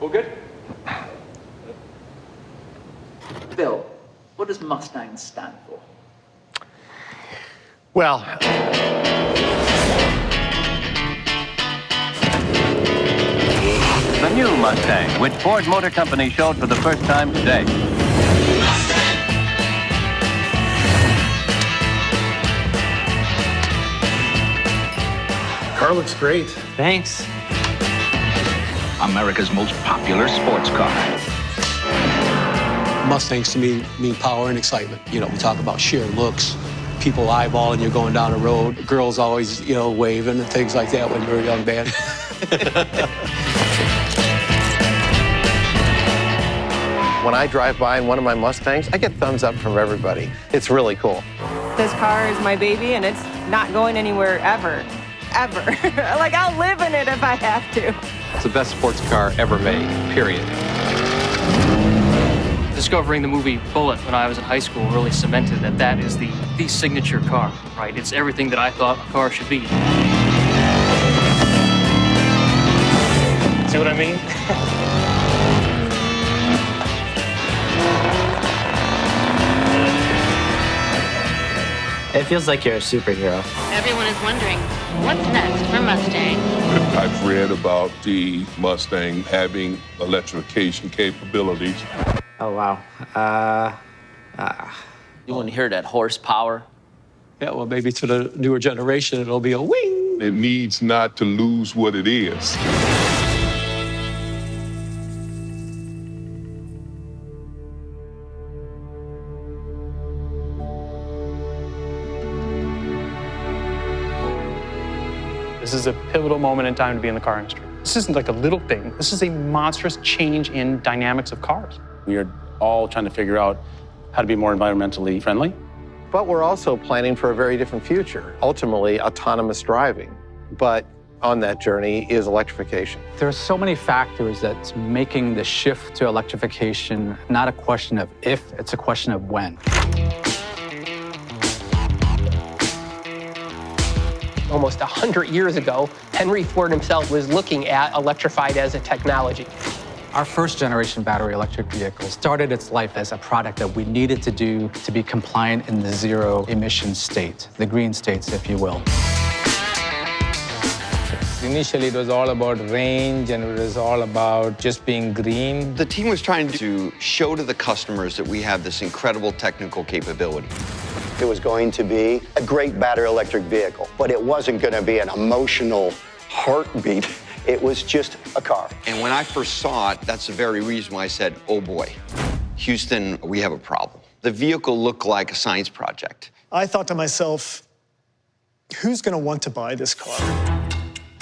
All good? Bill, what does Mustang stand for? Well, The new Mustang, which Ford Motor Company showed for the first time today. car looks great. Thanks. America's most popular sports car. Mustangs to me mean power and excitement. You know, we talk about sheer looks, people eyeballing you going down the road, girls always, you know, waving and things like that when you're a young man. When I drive by in one of my Mustangs, I get thumbs up from everybody. It's really cool. This car is my baby, and it's not going anywhere ever. Ever. Like, I'll live in it if I have to. It's the best sports car ever made, period. Discovering the movie Bullet when I was in high school really cemented that that is the signature car, right? It's everything that I thought a car should be. See what I mean? It feels like you're a superhero. Everyone is wondering, what's next for Mustang? I've read about the Mustang having electrification capabilities. Oh, wow. You want to hear that horsepower? Yeah, well, maybe to the newer generation, it'll be a wing. It needs not to lose what it is. This is a pivotal moment in time to be in the car industry. This isn't like a little thing. This is a monstrous change in dynamics of cars. We are all trying to figure out how to be more environmentally friendly. But we're also planning for a very different future, ultimately autonomous driving. But on that journey is electrification. There are so many factors that's making the shift to electrification not a question of if, it's a question of when. Almost 100 years ago, Henry Ford himself was looking at electrified as a technology. Our first generation battery electric vehicle started its life as a product that we needed to do to be compliant in the zero emission state, the green states, if you will. Initially, it was all about range and it was all about just being green. The team was trying to show to the customers that we have this incredible technical capability. It was going to be a great battery electric vehicle, but it wasn't going to be an emotional heartbeat. It was just a car. And when I first saw it, that's the very reason why I said, oh boy, Houston, we have a problem. The vehicle looked like a science project. I thought to myself, who's going to want to buy this car?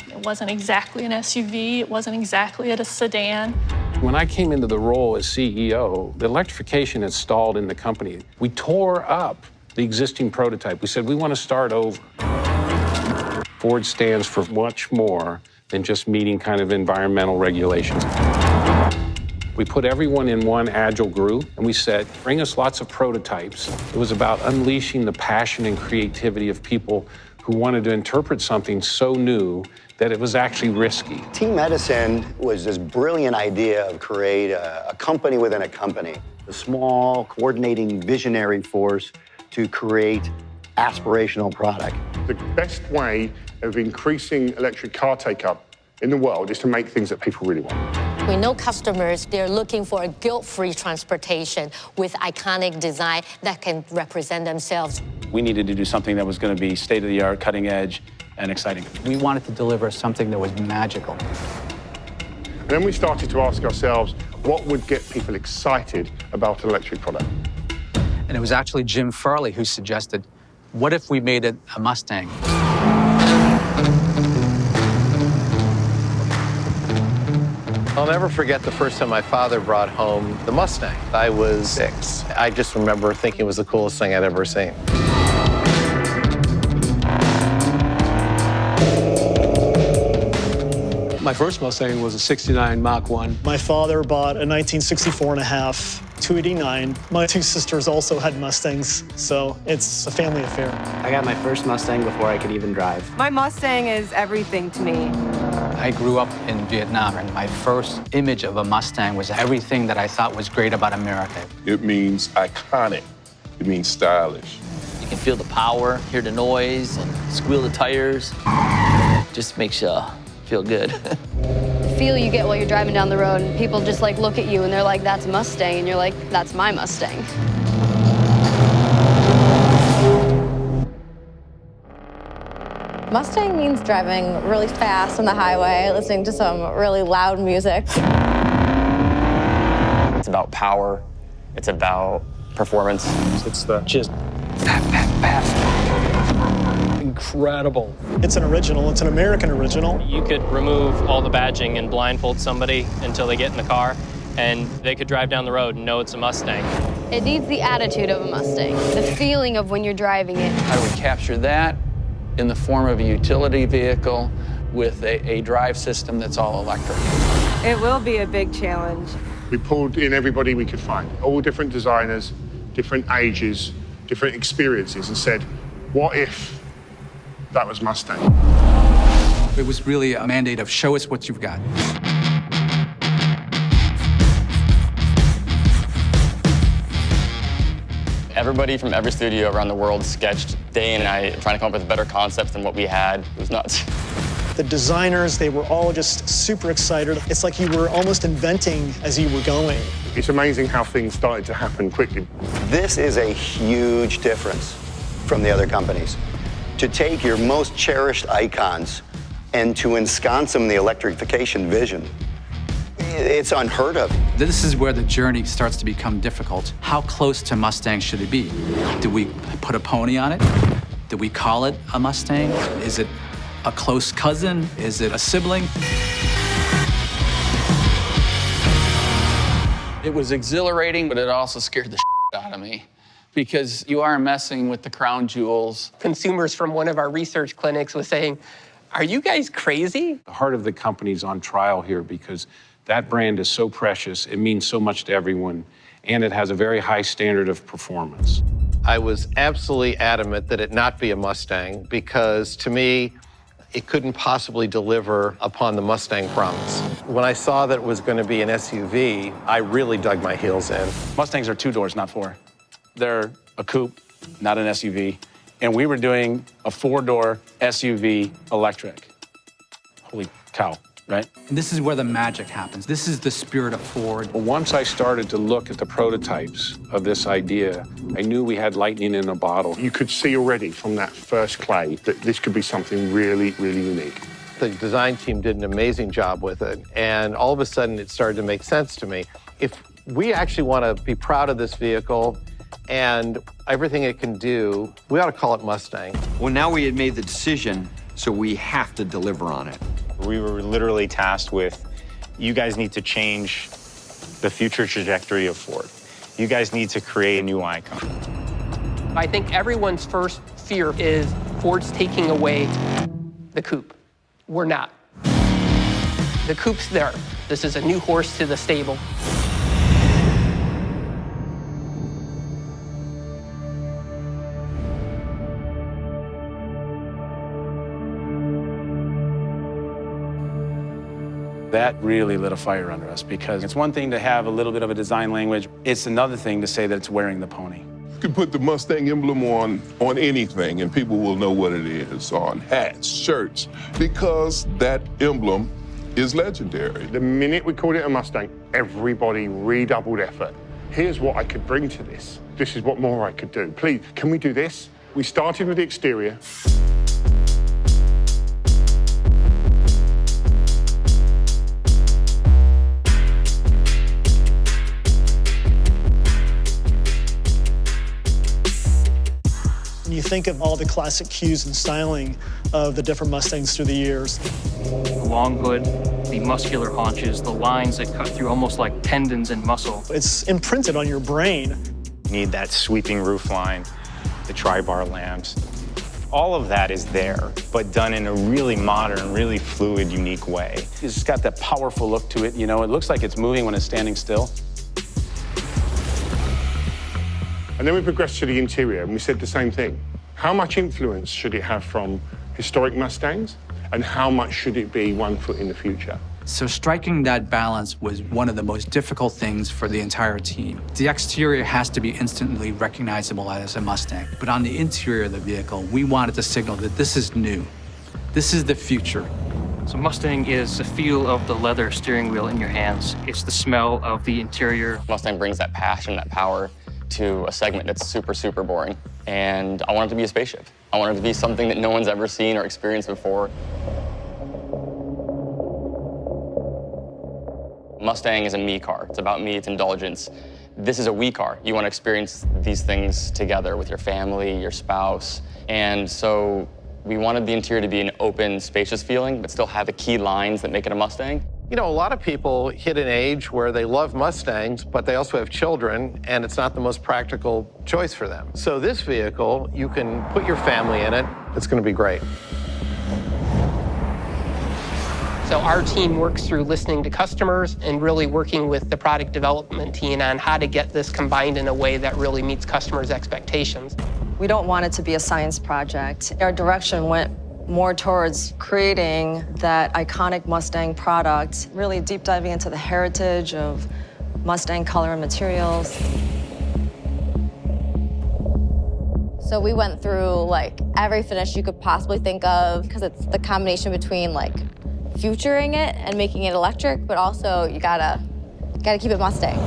It wasn't exactly an SUV. It wasn't exactly a sedan. When I came into the role as CEO, the electrification had stalled in the company. We tore up the existing prototype. We said, we want to start over. Ford stands for much more than just meeting kind of environmental regulations. We put everyone in one agile group, and we said, bring us lots of prototypes. It was about unleashing the passion and creativity of people who wanted to interpret something so new that it was actually risky. Team Edison was this brilliant idea of create a company within a company, a small, coordinating, visionary force to create aspirational product. The best way of increasing electric car take-up in the world is to make things that people really want. We know customers, they're looking for a guilt-free transportation with iconic design that can represent themselves. We needed to do something that was going to be state-of-the-art, cutting edge, and exciting. We wanted to deliver something that was magical. And then we started to ask ourselves, what would get people excited about an electric product? And it was actually Jim Farley who suggested, what if we made it a Mustang? I'll never forget the first time my father brought home the Mustang. I was 6. I just remember thinking it was the coolest thing I'd ever seen. My first Mustang was a '69 Mach-E. My father bought a 1964 and a half 289. My two sisters also had Mustangs, so it's a family affair. I got my first Mustang before I could even drive. My Mustang is everything to me. I grew up in Vietnam, and my first image of a Mustang was everything that I thought was great about America. It means iconic. It means stylish. You can feel the power, hear the noise, and squeal the tires. Just makes you feel good. Feel you get while you're driving down the road, and people just like look at you and they're like, that's a Mustang, and you're like, that's my Mustang. Mustang means driving really fast on the highway, listening to some really loud music. It's about power. It's about performance. It's the just incredible. It's an original. It's an American original. You could remove all the badging and blindfold somebody until they get in the car, and they could drive down the road and know it's a Mustang. It needs the attitude of a Mustang, the feeling of when you're driving it. How do we capture that in the form of a utility vehicle with a drive system that's all electric? It will be a big challenge. We pulled in everybody we could find, all different designers, different ages, different experiences, and said, what if that was Mustang? It was really a mandate of show us what you've got. Everybody from every studio around the world sketched day and night, trying to come up with better concepts than what we had. It was nuts. The designers, they were all just super excited. It's like you were almost inventing as you were going. It's amazing how things started to happen quickly. This is a huge difference from the other companies. To take your most cherished icons and to ensconce them in the electrification vision, it's unheard of. This is where the journey starts to become difficult. How close to Mustang should it be? Do we put a pony on it? Do we call it a Mustang? Is it a close cousin? Is it a sibling? It was exhilarating, but it also scared the shit out of me because you are messing with the crown jewels. Consumers from one of our research clinics was saying, are you guys crazy? The heart of the company's on trial here because that brand is so precious, it means so much to everyone, and it has a very high standard of performance. I was absolutely adamant that it not be a Mustang because, to me, it couldn't possibly deliver upon the Mustang promise. When I saw that it was going to be an SUV, I really dug my heels in. Mustangs are 2 doors, not 4. They're a coupe, not an SUV. And we were doing a 4-door SUV electric. Holy cow, right? And this is where the magic happens. This is the spirit of Ford. Well, once I started to look at the prototypes of this idea, I knew we had lightning in a bottle. You could see already from that first clay that this could be something really, really unique. The design team did an amazing job with it, and all of a sudden it started to make sense to me. If we actually want to be proud of this vehicle and everything it can do, we ought to call it Mustang. Well, now we had made the decision, so we have to deliver on it. We were literally tasked with, you guys need to change the future trajectory of Ford. You guys need to create a new icon. I think everyone's first fear is Ford's taking away the coupe. We're not. The coupe's there. This is a new horse to the stable. That really lit a fire under us because it's one thing to have a little bit of a design language. It's another thing to say that it's wearing the pony. You can put the Mustang emblem on anything and people will know what it is, on hats, shirts, because that emblem is legendary. The minute we called it a Mustang, everybody redoubled effort. Here's what I could bring to this. This is what more I could do. Please, can we do this? We started with the exterior. And you think of all the classic cues and styling of the different Mustangs through the years. The long hood, the muscular haunches, the lines that cut through almost like tendons and muscle. It's imprinted on your brain. You need that sweeping roof line, the tri-bar lamps. All of that is there, but done in a really modern, really fluid, unique way. It's just got that powerful look to it, you know? It looks like it's moving when it's standing still. And then we progressed to the interior, and we said the same thing. How much influence should it have from historic Mustangs, and how much should it be 1 foot in the future? So striking that balance was one of the most difficult things for the entire team. The exterior has to be instantly recognizable as a Mustang, but on the interior of the vehicle, we wanted to signal that this is new. This is the future. So Mustang is the feel of the leather steering wheel in your hands. It's the smell of the interior. Mustang brings that passion, that power to a segment that's super, super boring. And I want it to be a spaceship. I want it to be something that no one's ever seen or experienced before. Mustang is a me car. It's about me, it's indulgence. This is a we car. You want to experience these things together with your family, your spouse. And so we wanted the interior to be an open, spacious feeling, but still have the key lines that make it a Mustang. You know, a lot of people hit an age where they love Mustangs, but they also have children, and it's not the most practical choice for them. So this vehicle, you can put your family in it. It's going to be great. So our team works through listening to customers and really working with the product development team on how to get this combined in a way that really meets customers' expectations. We don't want it to be a science project. Our direction went more towards creating that iconic Mustang product, really deep diving into the heritage of Mustang color and materials. So we went through like every finish you could possibly think of, because it's the combination between like futuring it and making it electric, but also you gotta keep it Mustang.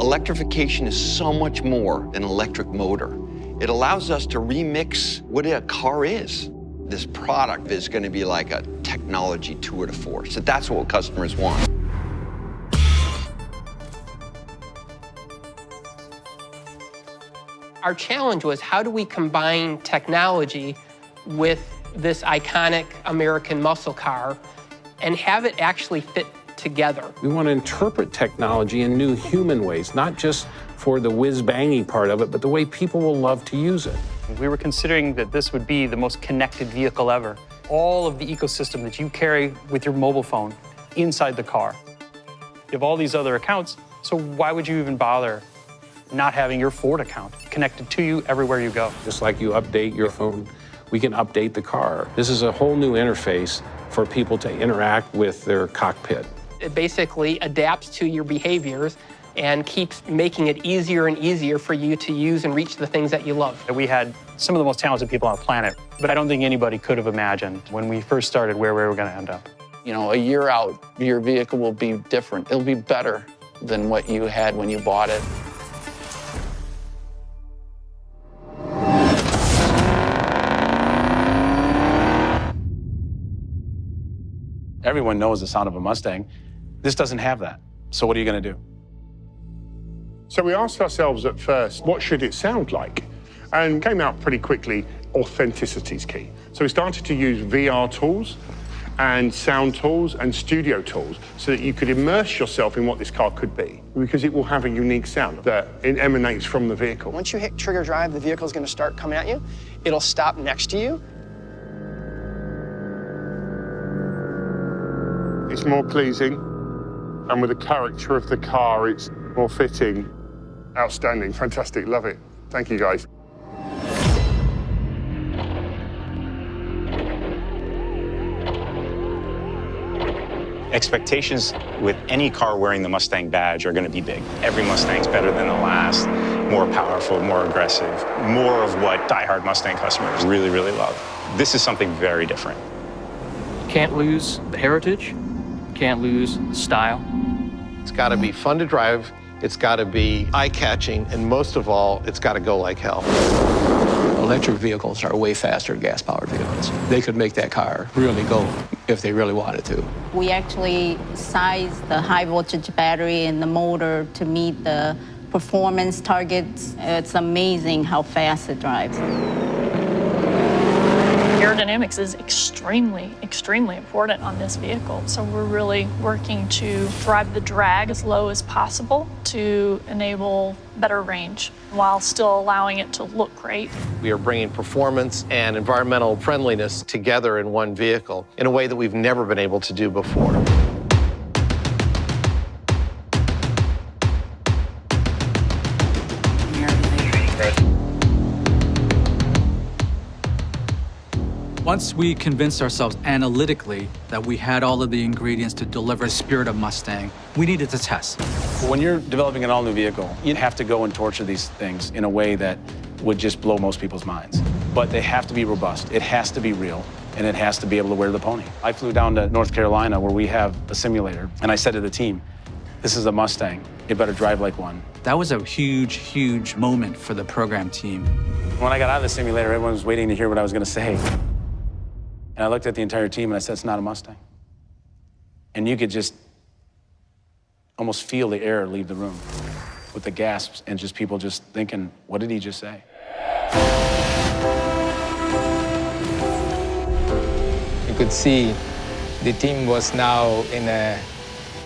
Electrification is so much more than an electric motor. It allows us to remix what a car is. This product is going to be like a technology tour de force. So that's what customers want. Our challenge was, how do we combine technology with this iconic American muscle car and have it actually fit together? We want to interpret technology in new human ways, not just for the whiz-bangy part of it, but the way people will love to use it. We were considering that this would be the most connected vehicle ever. All of the ecosystem that you carry with your mobile phone inside the car. You have all these other accounts, so why would you even bother not having your Ford account connected to you everywhere you go? Just like you update your phone, we can update the car. This is a whole new interface for people to interact with their cockpit. It basically adapts to your behaviors and keeps making it easier and easier for you to use and reach the things that you love. We had some of the most talented people on the planet, but I don't think anybody could have imagined when we first started where we were going to end up. You know, a year out, your vehicle will be different. It'll be better than what you had when you bought it. Everyone knows the sound of a Mustang. This doesn't have that. So what are you going to do? So we asked ourselves at first, what should it sound like? And came out pretty quickly, authenticity is key. So we started to use VR tools and sound tools and studio tools so that you could immerse yourself in what this car could be, because it will have a unique sound that it emanates from the vehicle. Once you hit trigger drive, the vehicle is going to start coming at you. It'll stop next to you. It's more pleasing, and with the character of the car, it's more fitting. Outstanding, fantastic, love it. Thank you, guys. Expectations with any car wearing the Mustang badge are going to be big. Every Mustang's better than the last, more powerful, more aggressive, more of what diehard Mustang customers really, really love. This is something very different. Can't lose the heritage, can't lose the style. It's got to be fun to drive, it's got to be eye-catching, and most of all, it's got to go like hell. Electric vehicles are way faster than gas-powered vehicles. They could make that car really go if they really wanted to. We actually sized the high-voltage battery and the motor to meet the performance targets. It's amazing how fast it drives. Air aerodynamics is extremely, extremely important on this vehicle. So we're really working to drive the drag as low as possible to enable better range while still allowing it to look great. We are bringing performance and environmental friendliness together in one vehicle in a way that we've never been able to do before. Once we convinced ourselves analytically that we had all of the ingredients to deliver the spirit of Mustang, we needed to test. When you're developing an all-new vehicle, you have to go and torture these things in a way that would just blow most people's minds. But they have to be robust, it has to be real, and it has to be able to wear the pony. I flew down to North Carolina where we have a simulator, and I said to the team, this is a Mustang, it better drive like one. That was a huge, huge moment for the program team. When I got out of the simulator, everyone was waiting to hear what I was going to say. And I looked at the entire team and I said, it's not a Mustang. And you could just almost feel the air leave the room with the gasps and just people just thinking, what did he just say? You could see the team was now in a,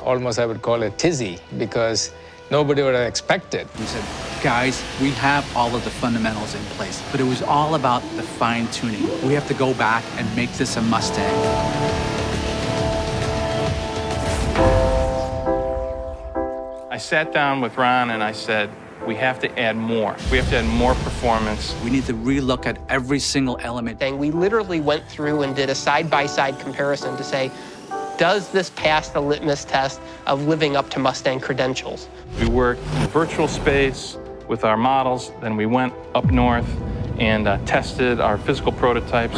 almost I would call it tizzy, because nobody would have expected. We said, guys, we have all of the fundamentals in place, but it was all about the fine tuning. We have to go back and make this a Mustang. I sat down with Ron and I said, we have to add more. We have to add more performance. We need to relook at every single element. And we literally went through and did a side-by-side comparison to say, does this pass the litmus test of living up to Mustang credentials? We worked in virtual space with our models, then we went up north and tested our physical prototypes.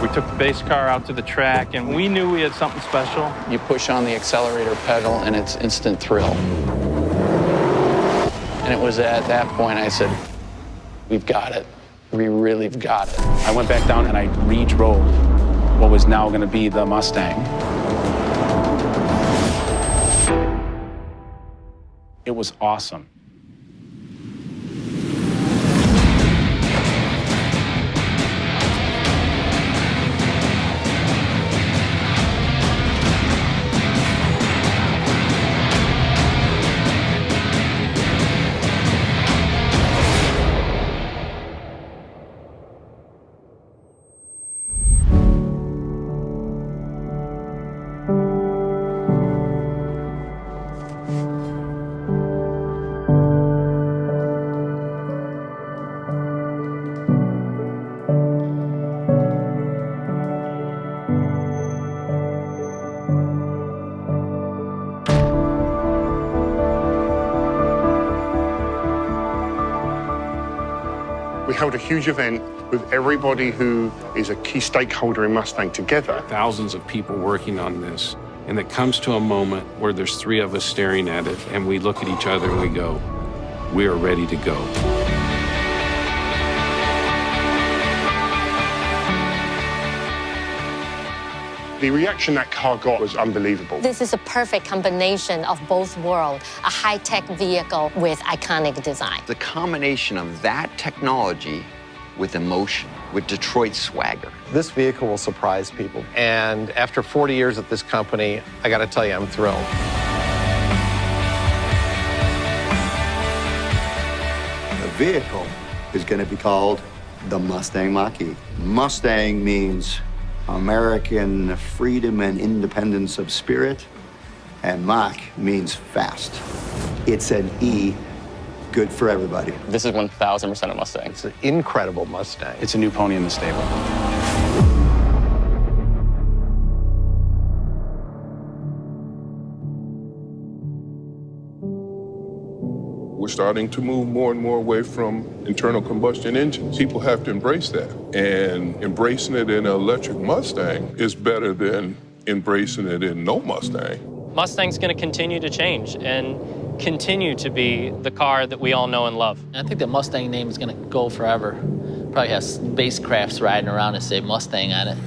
We took the base car out to the track and we knew we had something special. You push on the accelerator pedal and it's instant thrill. And it was at that point I said, we've got it. We really have got it. I went back down and I re-drove what was now going to be the Mustang. It was awesome. We held a huge event with everybody who is a key stakeholder in Mustang together. Thousands of people working on this. And it comes to a moment where there's three of us staring at it, and we look at each other and we go, we are ready to go. The reaction that car got was unbelievable. This is a perfect combination of both worlds, a high-tech vehicle with iconic design. The combination of that technology with emotion, with Detroit swagger. This vehicle will surprise people. And after 40 years at this company, I got to tell you, I'm thrilled. The vehicle is going to be called the Mustang Mach-E. Mustang means American freedom and independence of spirit, and Mach means fast. It's an E, good for everybody. This is 1,000% a Mustang. It's an incredible Mustang. It's a new pony in the stable. We're starting to move more and more away from internal combustion engines. People have to embrace that. And embracing it in an electric Mustang is better than embracing it in no Mustang. Mustang's going to continue to change and continue to be the car that we all know and love. I think the Mustang name is going to go forever. Probably have spacecrafts riding around and say Mustang on it.